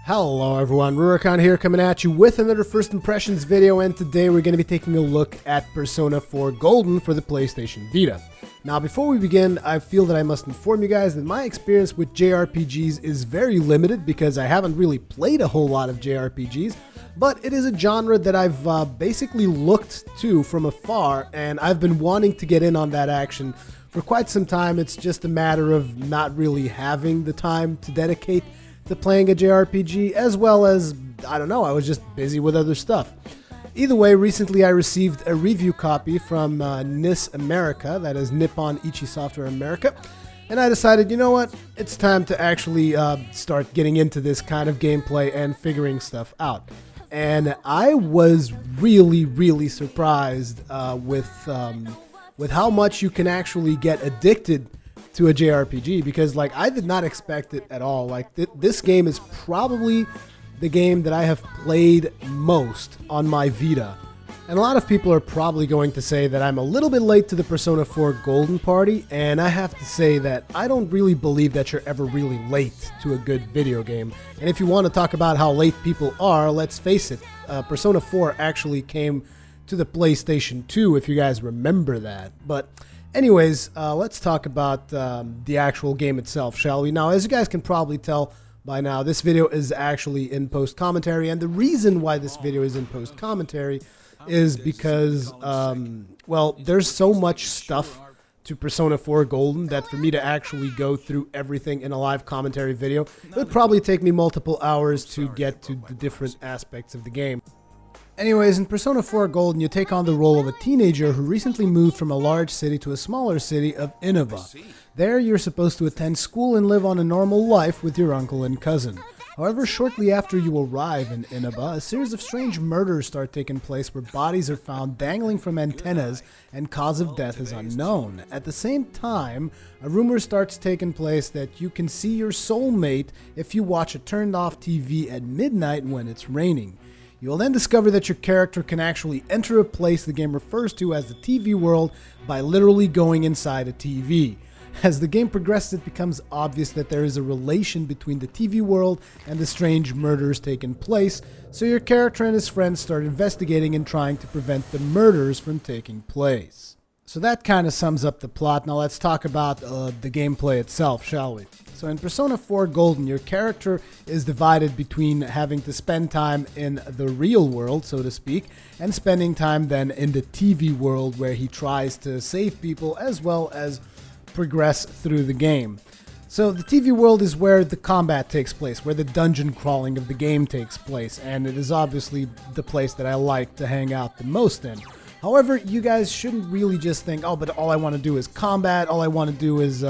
Hello everyone, Rurikhan here coming at you with another First Impressions video, and today we're going to be taking a look at Persona 4 Golden for the PlayStation Vita. Now before we begin, I feel that I must inform you guys that my experience with JRPGs is very limited because I haven't really played a whole lot of JRPGs, but it is a genre that I've basically looked to from afar, and I've been wanting to get in on that action for quite some time. It's just a matter of not really having the time to dedicate to playing a JRPG, as well as, I don't know, I was just busy with other stuff. Either way, recently I received a review copy from NISAmerica, that is Nippon Ichi Software America, and I decided, you know what, it's time to actually start getting into this kind of gameplay and figuring stuff out. And I was really surprised with how much you can actually get addicted to a JRPG, because like I did not expect it at all. Like this game is probably the game that I have played most on my Vita, and a lot of people are probably going to say that I'm a little bit late to the Persona 4 Golden party, and I have to say that I don't really believe that you're ever really late to a good video game. And if you want to talk about how late people are, let's face it, Persona 4 actually came to the PlayStation 2, if you guys remember that. But anyways, let's talk about the actual game itself, shall we? Now, as you guys can probably tell by now, this video is actually in post-commentary, and the reason why this video is in post-commentary is because, well, there's so much stuff to Persona 4 Golden that for me to actually go through everything in a live commentary video, it would probably take me multiple hours to get to the different aspects of the game. Anyways, in Persona 4 Golden, you take on the role of a teenager who recently moved from a large city to a smaller city of Inaba. There, you're supposed to attend school and live on a normal life with your uncle and cousin. However, shortly after you arrive in Inaba, a series of strange murders start taking place where bodies are found dangling from antennas and cause of death is unknown. At the same time, a rumor starts taking place that you can see your soulmate if you watch a turned-off TV at midnight when it's raining. You will then discover that your character can actually enter a place the game refers to as the TV world by literally going inside a TV. As the game progresses, it becomes obvious that there is a relation between the TV world and the strange murders taking place, so your character and his friends start investigating and trying to prevent the murders from taking place. So that kind of sums up the plot. Now let's talk about the gameplay itself, shall we? So in Persona 4 Golden, your character is divided between having to spend time in the real world, so to speak, and spending time then in the TV world where he tries to save people as well as progress through the game. So the TV world is where the combat takes place, where the dungeon crawling of the game takes place, and it is obviously the place that I like to hang out the most in. However, you guys shouldn't really just think, oh, but all I want to do is combat, all I want to do is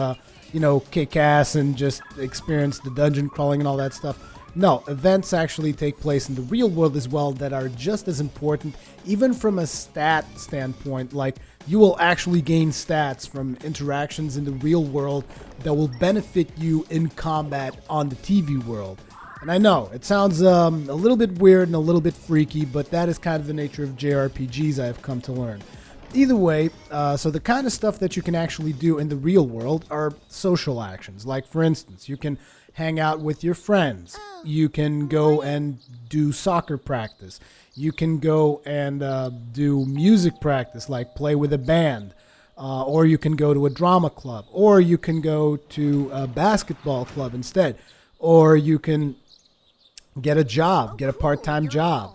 you know, kick ass and just experience the dungeon crawling and all that stuff. No, events actually take place in the real world as well that are just as important, even from a stat standpoint. Like, you will actually gain stats from interactions in the real world that will benefit you in combat on the TV world. And I know, it sounds a little bit weird and a little bit freaky, but that is kind of the nature of JRPGs I have come to learn. Either way, so the kind of stuff that you can actually do in the real world are social actions. Like, for instance, you can hang out with your friends. You can go and do soccer practice. You can go and do music practice, like play with a band. Or you can go to a drama club. Or you can go to a basketball club instead. Or you can get a job, get a part-time job.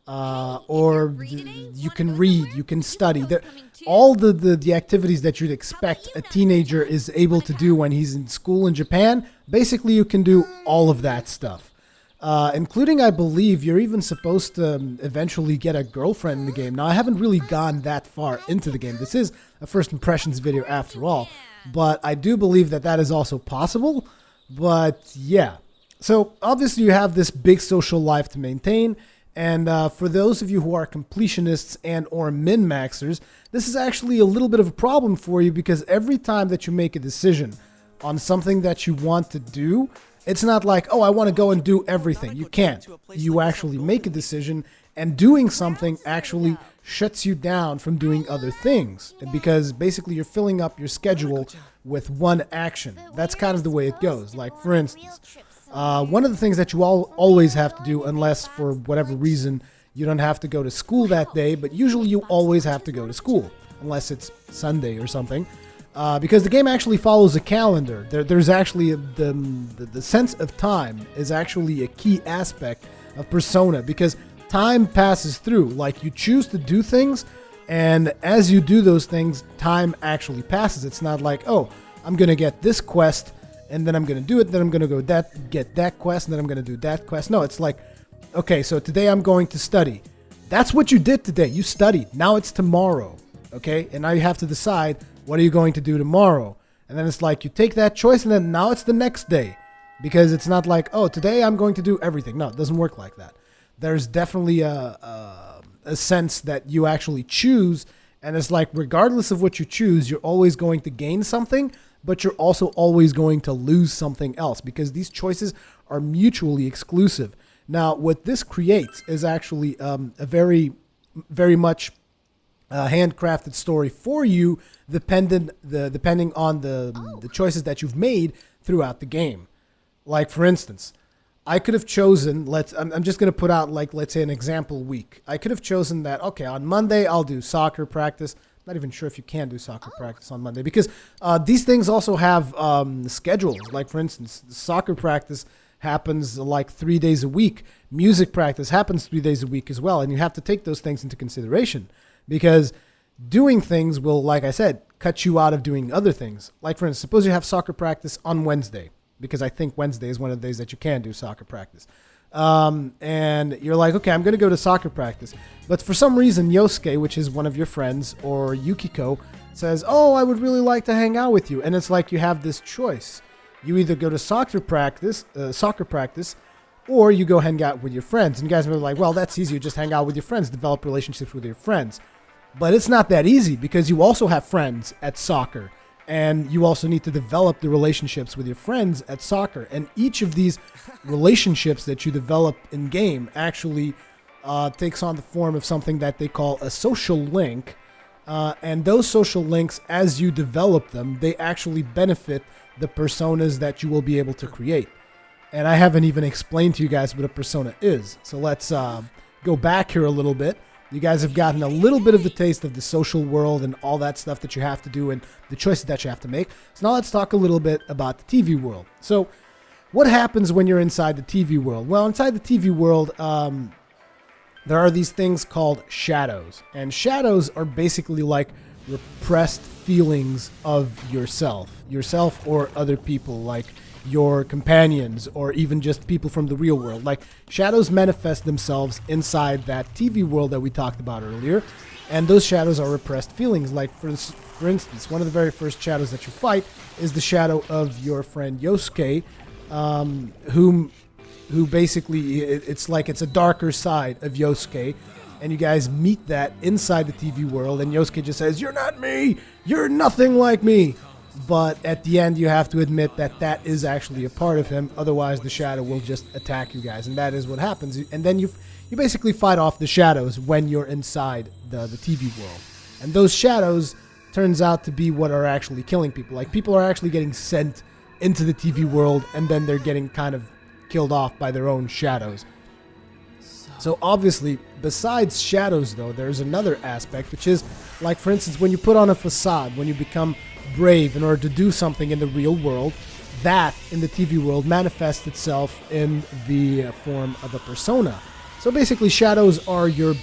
Or you can read, you can study. All the activities that you'd expect a teenager is able to do when he's in school in Japan, basically you can do all of that stuff. Including, I believe, you're even supposed to eventually get a girlfriend in the game. Now, I haven't really gone that far into the game. This is a first impressions video after all, but I do believe that that is also possible. But yeah, so obviously you have this big social life to maintain. And for those of you who are completionists and or min-maxers, this is actually a little bit of a problem for you, because every time that you make a decision on something that you want to do, it's not like, oh, I want to go and do everything. You can't. You actually make a decision, and doing something actually shuts you down from doing other things, because basically you're filling up your schedule with one action. That's kind of the way it goes. Like, for instance, One of the things that you always have to do, unless for whatever reason you don't have to go to school that day, but usually you always have to go to school, unless it's Sunday or something, because the game actually follows a calendar. There's actually the sense of time is actually a key aspect of Persona, because time passes through. Like, you choose to do things, and as you do those things, time actually passes. It's not like, oh, I'm going to get this quest, and then I'm going to do it, then I'm going to go get that quest, and then I'm going to do that quest. No, it's like, okay, so today I'm going to study. That's what you did today. You studied. Now it's tomorrow, okay? And now you have to decide, what are you going to do tomorrow? And then it's like, you take that choice, and then now it's the next day. Because it's not like, oh, today I'm going to do everything. No, it doesn't work like that. There's definitely a sense that you actually choose, and it's like, regardless of what you choose, you're always going to gain something, but you're also always going to lose something else, because these choices are mutually exclusive. Now, what this creates is actually a very, very much handcrafted story for you, depending on the choices that you've made throughout the game. Like, for instance, I could have chosen, I'm just going to put out, like, let's say an example week. I could have chosen that, okay, on Monday I'll do soccer practice. Not even sure if you can do soccer practice on Monday, because these things also have schedules. Like, for instance, soccer practice happens like 3 days a week. Music practice happens 3 days a week as well, and you have to take those things into consideration, because doing things will, like I said, cut you out of doing other things. Like, for instance, suppose you have soccer practice on Wednesday, because I think Wednesday is one of the days that you can do soccer practice. And you're like, okay, I'm going to go to soccer practice. But for some reason, Yosuke, which is one of your friends, or Yukiko, says, oh, I would really like to hang out with you. And it's like, you have this choice. You either go to soccer practice, or you go hang out with your friends. And you guys are like, well, that's easy. You just hang out with your friends, develop relationships with your friends. But it's not that easy, because you also have friends at soccer. And you also need to develop the relationships with your friends at soccer. And each of these relationships that you develop in game actually takes on the form of something that they call a social link. And those social links, as you develop them, they actually benefit the personas that you will be able to create. And I haven't even explained to you guys what a persona is. So let's go back here a little bit. You guys have gotten a little bit of the taste of the social world and all that stuff that you have to do and the choices that you have to make. So now let's talk a little bit about the TV world. So what happens when you're inside the TV world? Well, inside the TV world, there are these things called shadows. And shadows are basically like repressed feelings of yourself or other people, like your companions, or even just people from the real world. Like, shadows manifest themselves inside that TV world that we talked about earlier, and those shadows are repressed feelings. Like, for instance, one of the very first shadows that you fight is the shadow of your friend Yosuke, who basically, it's like it's a darker side of Yosuke, and you guys meet that inside the TV world, and Yosuke just says, "You're not me! You're nothing like me!" But at the end, you have to admit that that is actually a part of him. Otherwise, the shadow will just attack you guys, and that is what happens. And then you basically fight off the shadows when you're inside the TV world. And those shadows turns out to be what are actually killing people. Like, people are actually getting sent into the TV world, and then they're getting kind of killed off by their own shadows. So obviously, besides shadows, though, there's another aspect, which is, like, for instance, when you put on a facade, when you become brave in order to do something in the real world, that in the TV world manifests itself in the form of a persona. So basically, shadows are your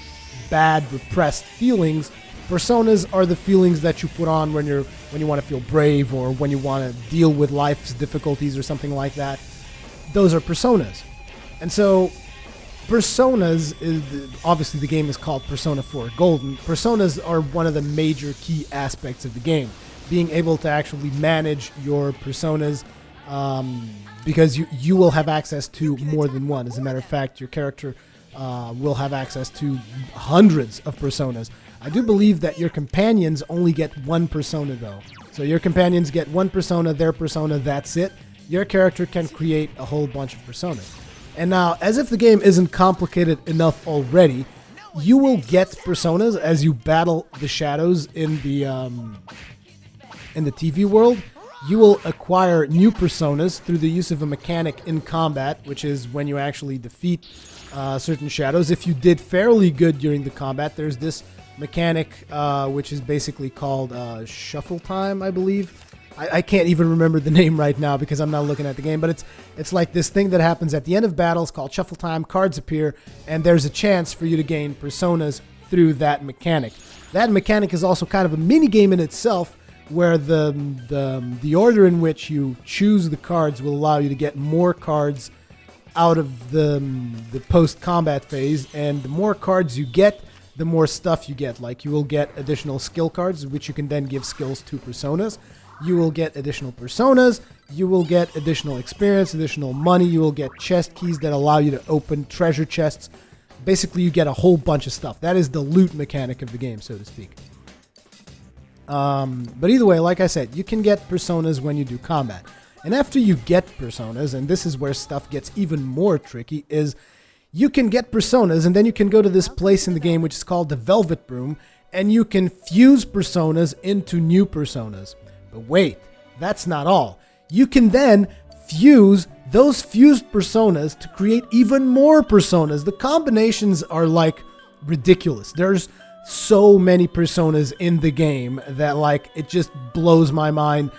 bad, repressed feelings. Personas are the feelings that you put on when you want to feel brave, or when you want to deal with life's difficulties or something like that. Those are personas. And so personas, obviously the game is called Persona 4 Golden. Personas are one of the major key aspects of the game. Being able to actually manage your personas, because you will have access to more than one. As a matter of fact, your character will have access to hundreds of personas. I do believe that your companions only get one persona, though. So your companions get one persona, their persona, that's it. Your character can create a whole bunch of personas. And now, as if the game isn't complicated enough already, you will get personas as you battle the shadows in the TV world. you will acquire new personas through the use of a mechanic in combat, which is when you actually defeat certain shadows. If you did fairly good during the combat, there's this mechanic which is basically called shuffle time, I believe. I can't even remember the name right now because I'm not looking at the game, but it's like this thing that happens at the end of battles called shuffle time. Cards appear, and there's a chance for you to gain personas through that mechanic. That mechanic is also kind of a mini game in itself, where the order in which you choose the cards will allow you to get more cards out of the post-combat phase, and the more cards you get, the more stuff you get. Like, you will get additional skill cards, which you can then give skills to personas. You will get additional personas, you will get additional experience, additional money, you will get chest keys that allow you to open treasure chests. Basically, you get a whole bunch of stuff. That is the loot mechanic of the game, so to speak. But either way, like I said, you can get personas when you do combat. And after you get personas, and this is where stuff gets even more tricky, is you can get personas, and then you can go to this place in the game which is called the Velvet Room, and you can fuse personas into new personas. But wait, that's not all. You can then fuse those fused personas to create even more personas. The combinations are like ridiculous. There's so many personas in the game that like it just blows my mind.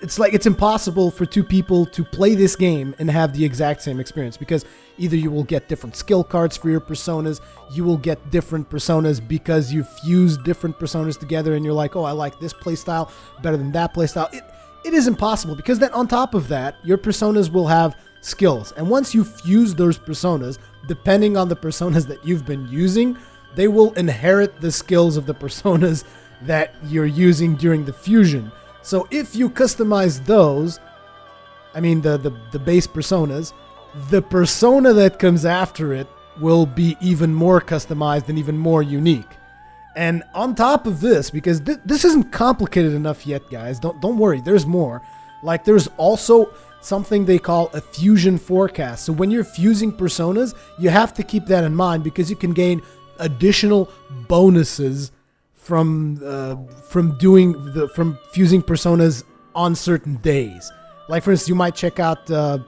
It's like it's impossible for two people to play this game and have the exact same experience, because either you will get different skill cards for your personas, you will get different personas because you fuse different personas together and you're like, oh, I like this playstyle better than that playstyle. It is impossible, because then on top of that, your personas will have skills. And once you fuse those personas, depending on the personas that you've been using, they will inherit the skills of the personas that you're using during the fusion. So if you customize those, I mean the base personas, the persona that comes after it will be even more customized and even more unique. And on top of this, because this isn't complicated enough yet, guys, don't worry, there's more. Like, there's also something they call a fusion forecast. So when you're fusing personas, you have to keep that in mind, because you can gain additional bonuses from fusing personas on certain days. Like, for instance, you might check out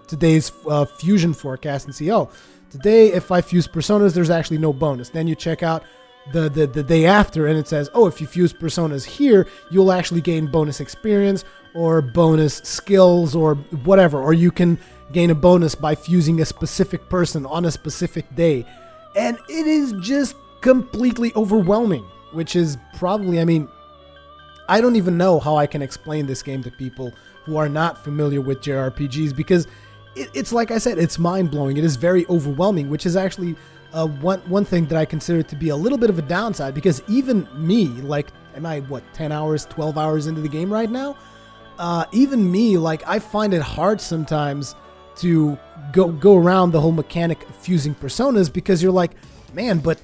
today's fusion forecast and see, oh, today if I fuse personas, there's actually no bonus. Then you check out the day after, and it says, oh, if you fuse personas here, you'll actually gain bonus experience or bonus skills or whatever, or you can gain a bonus by fusing a specific person on a specific day. And it is just completely overwhelming, which is probably, I mean, I don't even know how I can explain this game to people who are not familiar with JRPGs, because it's like I said, it's mind-blowing. It is very overwhelming, which is actually one thing that I consider to be a little bit of a downside, because even me, like, am I, 10 hours, 12 hours into the game right now? Even me, like, I find it hard sometimes to go around the whole mechanic of fusing personas, because you're like, man, but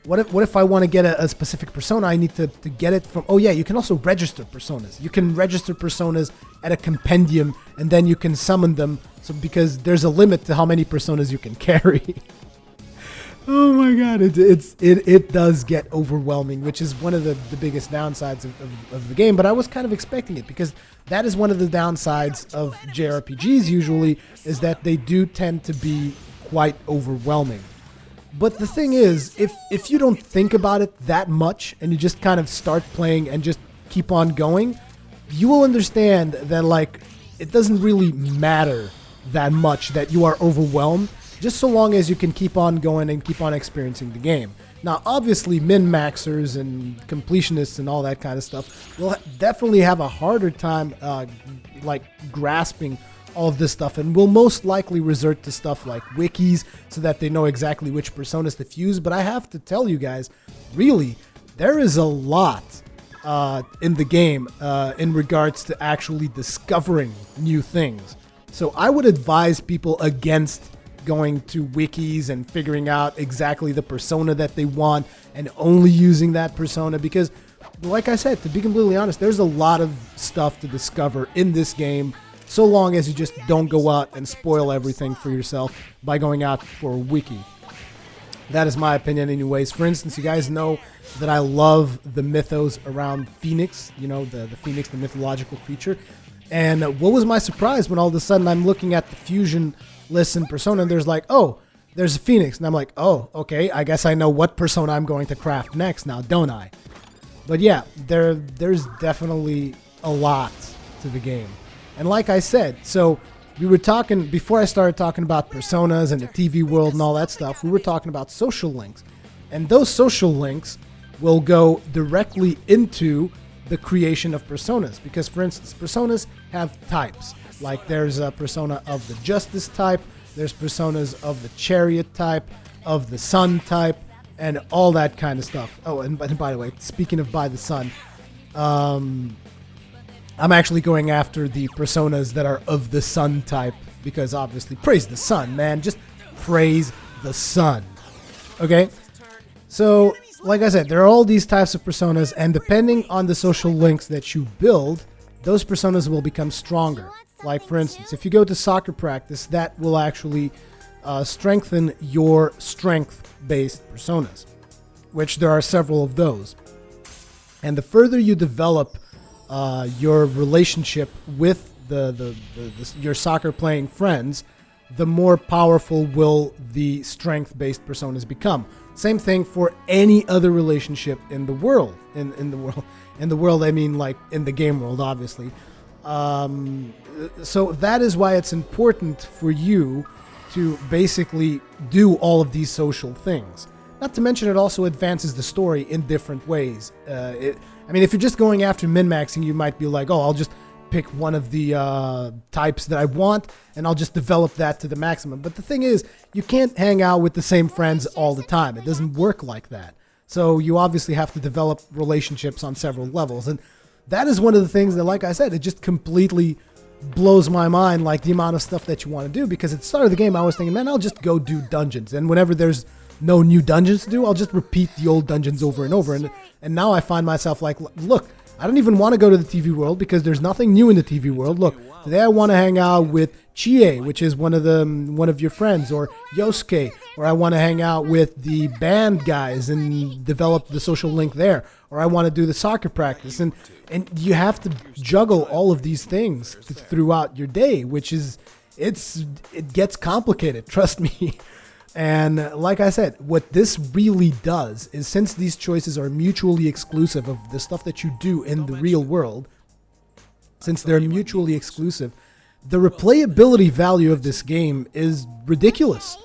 what if I want to get a specific persona? I need to get it from... Oh yeah, you can also register personas. You can register personas at a compendium, and then you can summon them. So because there's a limit to how many personas you can carry. Oh my god, it does get overwhelming, which is one of the biggest downsides of the game. But I was kind of expecting it, because that is one of the downsides of JRPGs usually, is that they do tend to be quite overwhelming. But the thing is, if you don't think about it that much and you just kind of start playing and just keep on going, you will understand that, like, it doesn't really matter that much that you are overwhelmed, just so long as you can keep on going and keep on experiencing the game. Now, obviously, min-maxers and completionists and all that kind of stuff will definitely have a harder time, grasping all of this stuff, and will most likely resort to stuff like wikis so that they know exactly which personas to fuse. But I have to tell you guys, really, there is a lot in the game in regards to actually discovering new things. So I would advise people against going to wikis and figuring out exactly the persona that they want and only using that persona, because, like I said, to be completely honest, there's a lot of stuff to discover in this game, so long as you just don't go out and spoil everything for yourself by going out for a wiki. That is my opinion anyways. For instance, you guys know that I love the mythos around Phoenix, you know, the Phoenix, the mythological creature. And what was my surprise when all of a sudden I'm looking at the fusion list in Persona and there's like, oh, there's a Phoenix. And I'm like, oh, okay, I guess I know what Persona I'm going to craft next now, don't I? But yeah, there's definitely a lot to the game. And like I said, so we were talking, before I started talking about Personas and the TV world and all that stuff, we were talking about social links. And those social links will go directly into the creation of personas, because for instance, personas have types. Like there's a persona of the justice type, there's personas of the chariot type, of the sun type, and all that kind of stuff. Oh, and by the way, speaking of by the sun, I'm actually going after the personas that are of the sun type, because obviously praise the sun, man, just praise the sun. Okay, so like I said, there are all these types of personas, and depending on the social links that you build, those personas will become stronger. Like, for instance, if you go to soccer practice, that will actually strengthen your strength-based personas, which there are several of those. And the further you develop your relationship with your soccer-playing friends, the more powerful will the strength-based personas become. Same thing for any other relationship in the world. In the world, I mean, like in the game world, obviously. So that is why it's important for you to basically do all of these social things. Not to mention, it also advances the story in different ways. I mean, if you're just going after min-maxing, you might be like, oh, I'll just pick one of the types that I want, and I'll just develop that to the maximum. But the thing is, you can't hang out with the same friends all the time. It doesn't work like that. So you obviously have to develop relationships on several levels. And that is one of the things that, like I said, it just completely blows my mind, like the amount of stuff that you want to do. Because at the start of the game, I was thinking, man, I'll just go do dungeons. And whenever there's no new dungeons to do, I'll just repeat the old dungeons over and over. And now I find myself like, look, I don't even want to go to the TV world because there's nothing new in the TV world. Look, today I want to hang out with Chie, which is one of your friends, or Yosuke, or I want to hang out with the band guys and develop the social link there, or I want to do the soccer practice. And you have to juggle all of these things throughout your day, which is, it gets complicated, trust me. And like I said, what this really does is, since these choices are mutually exclusive of the stuff that you do in the real world, since they're mutually exclusive, the replayability value of this game is ridiculous.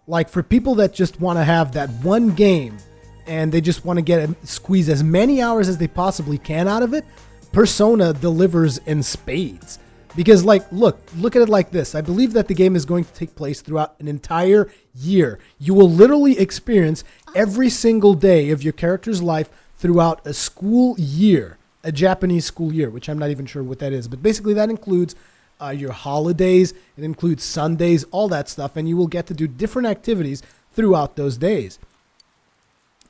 Like, for people that just want to have that one game and they just want to squeeze as many hours as they possibly can out of it, Persona delivers in spades. Because, like, look at it like this. I believe that the game is going to take place throughout an entire year. You will literally experience every single day of your character's life throughout a school year, a Japanese school year, which I'm not even sure what that is. But basically that includes your holidays, it includes Sundays, all that stuff, and you will get to do different activities throughout those days.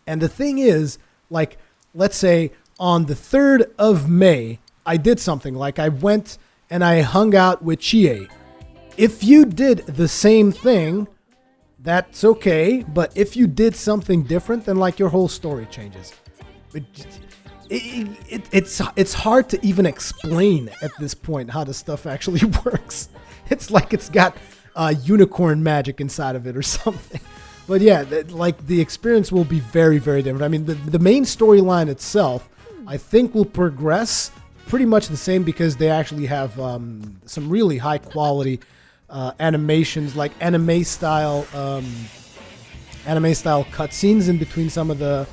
And the thing is, like, let's say on the 3rd of May, I did something. Like, I went and I hung out with Chie. If you did the same thing, that's okay. But if you did something different, then like your whole story changes. It's hard to even explain at this point how this stuff actually works. It's like it's got unicorn magic inside of it or something. But yeah, like the experience will be very, very different. I mean, the main storyline itself, I think, will progress pretty much the same, because they actually have some really high quality animations, like anime style cutscenes in between some of the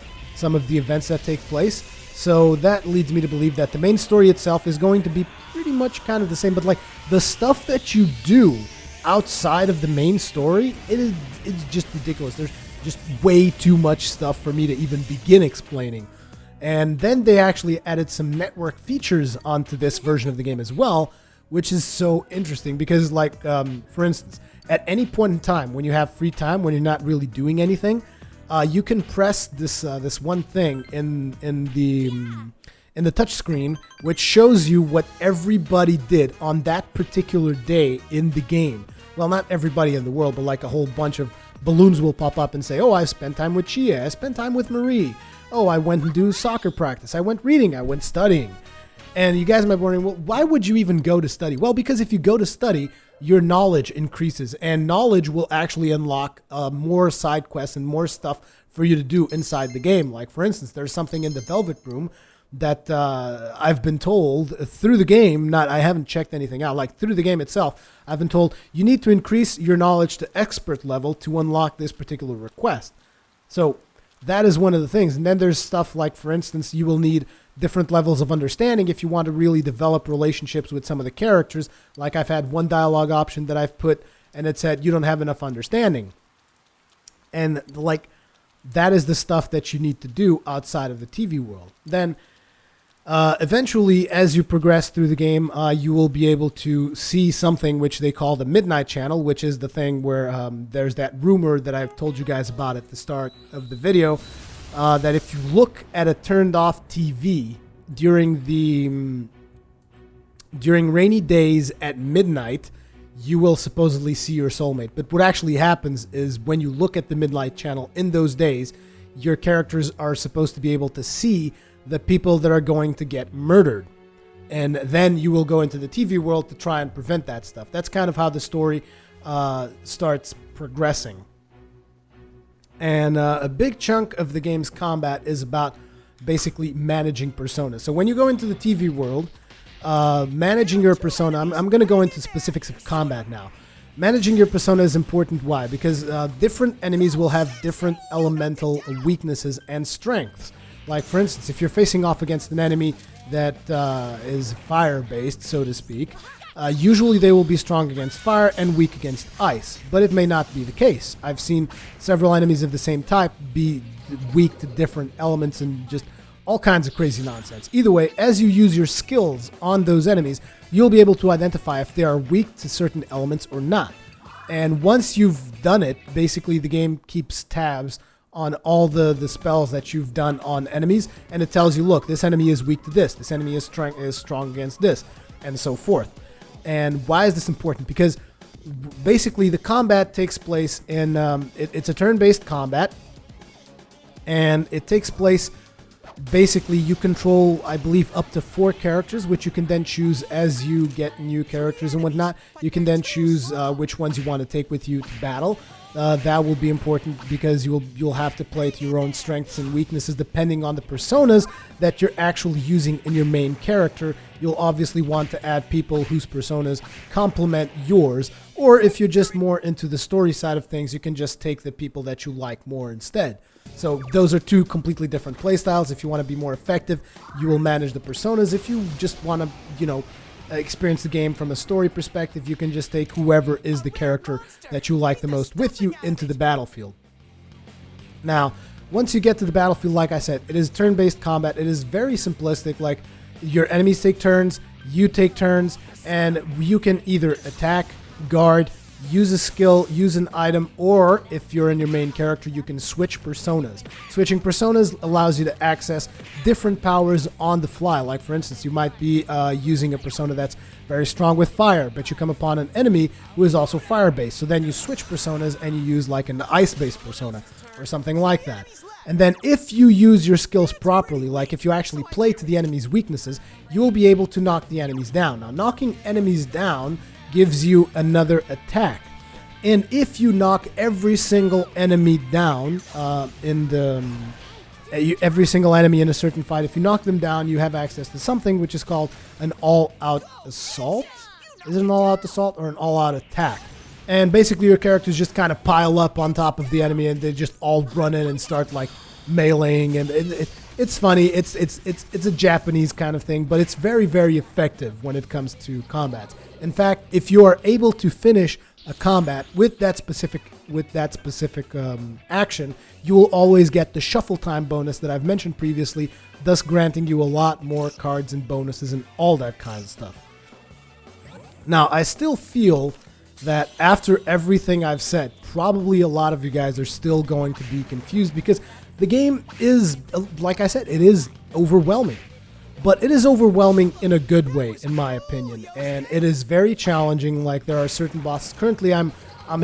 events that take place. So that leads me to believe that the main story itself is going to be pretty much kind of the same, but like the stuff that you do outside of the main story, it's just ridiculous. There's just way too much stuff for me to even begin explaining. And then they actually added some network features onto this version of the game as well, which is so interesting because, like, for instance, at any point in time when you have free time, when you're not really doing anything, you can press this one thing in the touch screen, which shows you what everybody did on that particular day in the game. Well, not everybody in the world, but like a whole bunch of balloons will pop up and say, oh, I spent time with Chia, I spent time with Marie. Oh, I went and do soccer practice. I went reading. I went studying. And you guys might be wondering, well, why would you even go to study? Well, because if you go to study, your knowledge increases, and knowledge will actually unlock more side quests and more stuff for you to do inside the game. Like, for instance, there's something in the Velvet Room that I've been told through the game, I haven't checked anything out, like through the game itself, I've been told you need to increase your knowledge to expert level to unlock this particular request. So that is one of the things. And then there's stuff like, for instance, you will need different levels of understanding if you want to really develop relationships with some of the characters. Like, I've had one dialogue option that I've put, and it said, you don't have enough understanding. And like, that is the stuff that you need to do outside of the TV world. Then eventually, as you progress through the game, you will be able to see something which they call the Midnight Channel, which is the thing where there's that rumor that I've told you guys about at the start of the video, that if you look at a turned off TV during rainy days at midnight, you will supposedly see your soulmate. But what actually happens is when you look at the Midnight Channel in those days, your characters are supposed to be able to see the people that are going to get murdered. And then you will go into the TV world to try and prevent that stuff. That's kind of how the story starts progressing. And a big chunk of the game's combat is about basically managing personas. So when you go into the TV world, managing your persona, I'm going to go into specifics of combat now. Managing your persona is important. Why? Because different enemies will have different elemental weaknesses and strengths. Like, for instance, if you're facing off against an enemy that is fire-based, so to speak, usually they will be strong against fire and weak against ice, but it may not be the case. I've seen several enemies of the same type be weak to different elements and just all kinds of crazy nonsense. Either way, as you use your skills on those enemies, you'll be able to identify if they are weak to certain elements or not. And once you've done it, basically the game keeps tabs on all the spells that you've done on enemies, and it tells you, look, this enemy is weak to this enemy is strong against this, and so forth. And why is this important? Because basically the combat takes place in, it's a turn-based combat, and it takes place, basically you control, I believe, up to 4 characters, which you can then choose as you get new characters and whatnot. You can then choose which ones you want to take with you to battle. That will be important because you'll have to play to your own strengths and weaknesses depending on the personas that you're actually using in your main character. You'll obviously want to add people whose personas complement yours, or if you're just more into the story side of things, you can just take the people that you like more instead. So those are 2 completely different playstyles. If you want to be more effective, you will manage the personas. If you just want to, experience the game from a story perspective, you can just take whoever is the character that you like the most with you into the battlefield. Now, once you get to the battlefield, like I said, it is turn-based combat. It is very simplistic. Like, your enemies take turns, you take turns, and you can either attack, guard, use a skill, use an item, or if you're in your main character, you can switch personas. Switching personas allows you to access different powers on the fly. Like, for instance, you might be using a persona that's very strong with fire, but you come upon an enemy who is also fire-based. So then you switch personas and you use like an ice-based persona or something like that. And then if you use your skills properly, like if you actually play to the enemy's weaknesses, you will be able to knock the enemies down. Now, knocking enemies down gives you another attack. And if you knock every single enemy down every single enemy in a certain fight, if you knock them down, you have access to something which is called an all-out assault. Is it an all-out assault or an all-out attack? And basically your characters just kind of pile up on top of the enemy and they just all run in and start like meleeing, and it's funny. It's a Japanese kind of thing, but it's very, very effective when it comes to combat. In fact, if you are able to finish a combat with that specific action, you will always get the shuffle time bonus that I've mentioned previously, thus granting you a lot more cards and bonuses and all that kind of stuff. Now, I still feel that after everything I've said, probably a lot of you guys are still going to be confused because the game is, like I said, it is overwhelming. But it is overwhelming in a good way, in my opinion, and it is very challenging. Like, there are certain bosses. Currently, I'm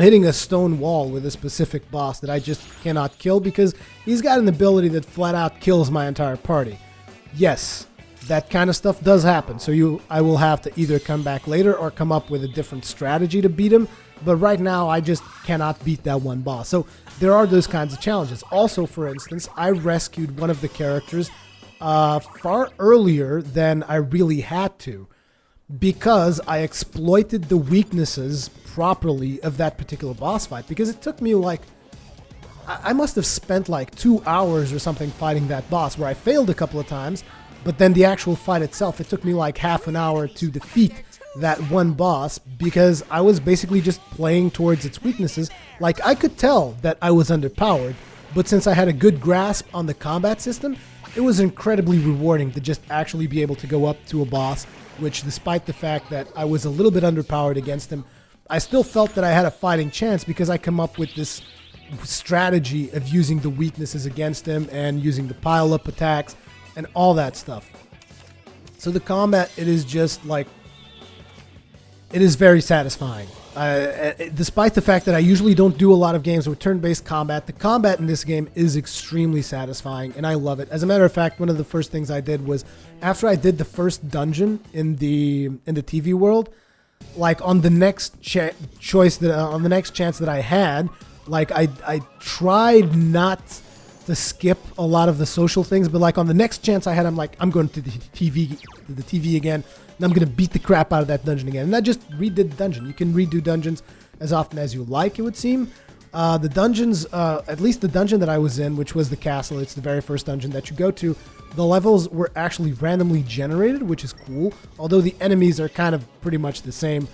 hitting a stone wall with a specific boss that I just cannot kill because he's got an ability that flat out kills my entire party. Yes, that kind of stuff does happen. So I will have to either come back later or come up with a different strategy to beat him. But right now, I just cannot beat that one boss. So there are those kinds of challenges. Also, for instance, I rescued one of the characters far earlier than I really had to, because I exploited the weaknesses properly of that particular boss fight. Because it took me like, I must have spent like 2 hours or something fighting that boss, where I failed a couple of times, but then the actual fight itself, it took me like half an hour to defeat that one boss, because I was basically just playing towards its weaknesses. Like, I could tell that I was underpowered, but since I had a good grasp on the combat system, it was incredibly rewarding to just actually be able to go up to a boss, which, despite the fact that I was a little bit underpowered against him, I still felt that I had a fighting chance, because I come up with this strategy of using the weaknesses against him and using the pile-up attacks and all that stuff. So the combat, it is just like, it is very satisfying. Despite the fact that I usually don't do a lot of games with turn-based combat, the combat in this game is extremely satisfying, and I love it. As a matter of fact, one of the first things I did was, after I did the first dungeon in the TV world, like on the next chance that I had, like I tried not to skip a lot of the social things, but like on the next chance I had, I'm like, I'm going to the TV again, and I'm going to beat the crap out of that dungeon again. And I just redid the dungeon. You can redo dungeons as often as you like, it would seem. The dungeons, at least the dungeon that I was in, which was the castle, it's the very first dungeon that you go to, the levels were actually randomly generated, which is cool, although the enemies are kind of pretty much the same.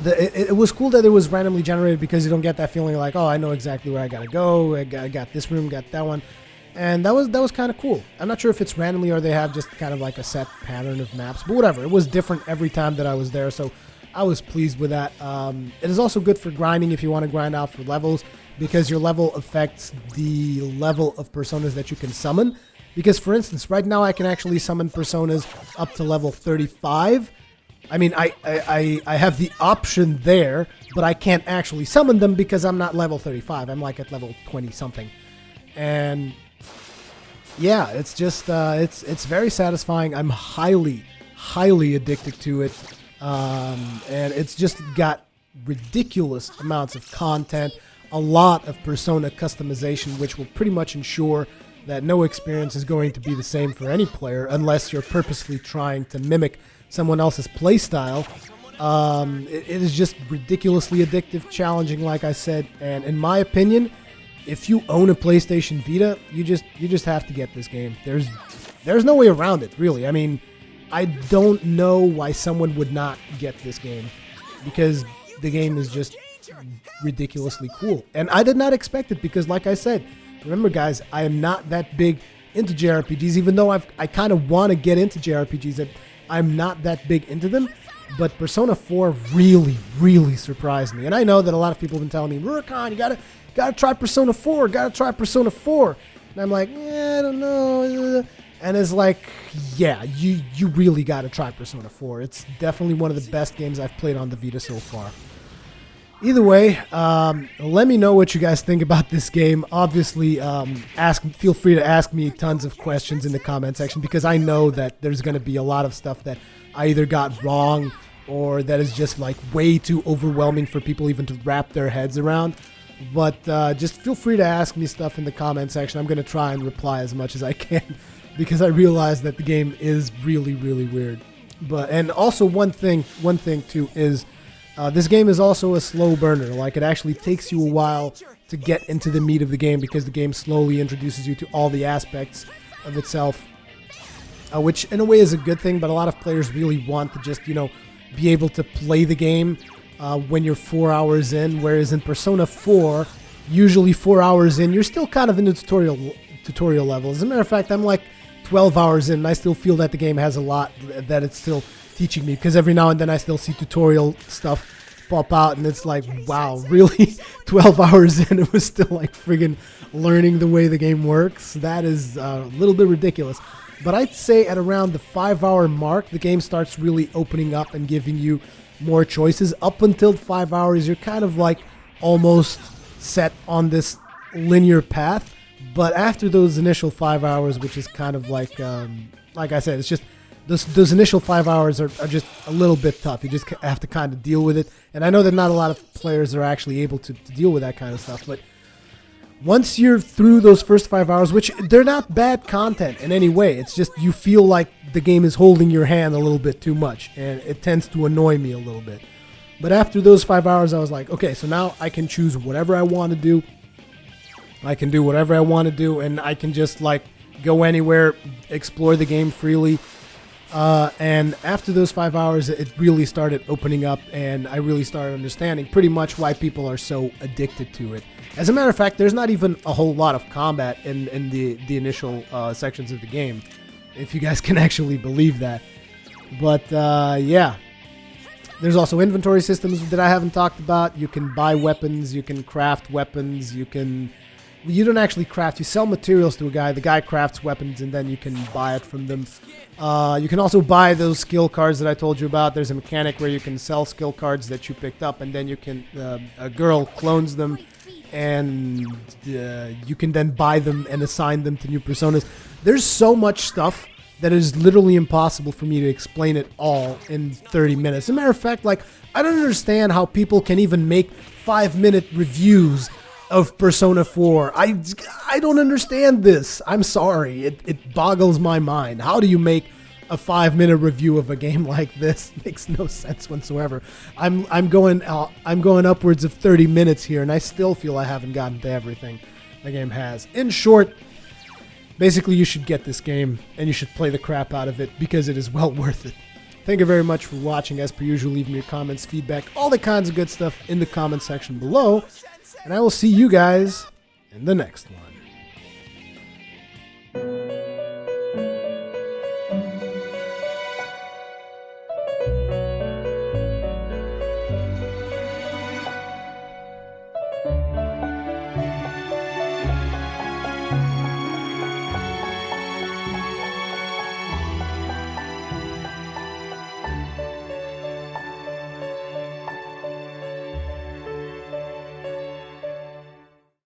It was cool that it was randomly generated, because you don't get that feeling like, oh, I know exactly where I gotta go, I got this room, got that one. And that was kind of cool. I'm not sure if it's randomly or they have just kind of like a set pattern of maps, but whatever. It was different every time that I was there, so I was pleased with that. It is also good for grinding if you want to grind out for levels, because your level affects the level of personas that you can summon. Because, for instance, right now I can actually summon personas up to level 35. I mean, I have the option there, but I can't actually summon them because I'm not level 35. I'm like at level 20-something. And yeah, it's just, it's very satisfying. I'm highly addicted to it. And it's just got ridiculous amounts of content, a lot of persona customization, which will pretty much ensure that no experience is going to be the same for any player unless you're purposely trying to mimic someone else's playstyle. It is just ridiculously addictive, challenging, like I said, and in my opinion, if you own a PlayStation Vita, you just have to get this game. There's no way around it, really. I mean, I don't know why someone would not get this game, because the game is just ridiculously cool. And I did not expect it, because like I said, remember guys, I am not that big into JRPGs, even though I kind of want to get into JRPGs. I'm not that big into them, but Persona 4 really surprised me. And I know that a lot of people have been telling me, Rurikhan, you gotta try Persona 4, And I'm like, yeah, I don't know. And it's like, yeah, you really gotta try Persona 4. It's definitely one of the best games I've played on the Vita so far. Either way, let me know what you guys think about this game. Obviously, feel free to ask me tons of questions in the comment section, because I know that there's going to be a lot of stuff that I either got wrong or that is just like way too overwhelming for people even to wrap their heads around. But just feel free to ask me stuff in the comment section. I'm going to try and reply as much as I can, because I realize that the game is really weird. And also one thing too is, this game is also a slow burner. Like, it actually takes you a while to get into the meat of the game, because the game slowly introduces you to all the aspects of itself, which in a way is a good thing, but a lot of players really want to just, be able to play the game when you're 4 hours in, whereas in Persona 4, usually 4 hours in, you're still kind of in the tutorial level. As a matter of fact, I'm like 12 hours in, and I still feel that the game has a lot that it's still teaching me, because every now and then I still see tutorial stuff pop out, and it's like, wow, really? 12 hours in, it was still like friggin' learning the way the game works? That is a little bit ridiculous. But I'd say at around the 5-hour mark, the game starts really opening up and giving you more choices. Up until 5 hours, you're kind of like almost set on this linear path. But after those initial 5 hours, which is kind of like I said, it's just those initial 5 hours are just a little bit tough. You just have to kind of deal with it. And I know that not a lot of players are actually able to deal with that kind of stuff. But once you're through those first 5 hours, which they're not bad content in any way, it's just you feel like the game is holding your hand a little bit too much, and it tends to annoy me a little bit. But after those 5 hours, I was like, okay, so now I can choose whatever I want to do. I can do whatever I want to do, and I can just like go anywhere, explore the game freely. And after those 5 hours, it really started opening up, and I really started understanding pretty much why people are so addicted to it. As a matter of fact, there's not even a whole lot of combat in the initial sections of the game, if you guys can actually believe that. But yeah, there's also inventory systems that I haven't talked about. You can buy weapons, you can craft weapons, you don't actually craft, you sell materials to a guy, the guy crafts weapons, and then you can buy it from them. You can also buy those skill cards that I told you about. There's a mechanic where you can sell skill cards that you picked up, and then you can, a girl clones them, and you can then buy them and assign them to new personas. There's so much stuff that is literally impossible for me to explain it all in 30 minutes. As a matter of fact, like, I don't understand how people can even make 5-minute reviews of Persona 4. I don't understand this. I'm sorry. It boggles my mind. How do you make a 5-minute review of a game like this? It makes no sense whatsoever. I'm going upwards of 30 minutes here, and I still feel I haven't gotten to everything the game has. In short, basically you should get this game and you should play the crap out of it because it is well worth it. Thank you very much for watching. As per usual, leave me your comments, feedback, all the kinds of good stuff in the comment section below. And I will see you guys in the next one.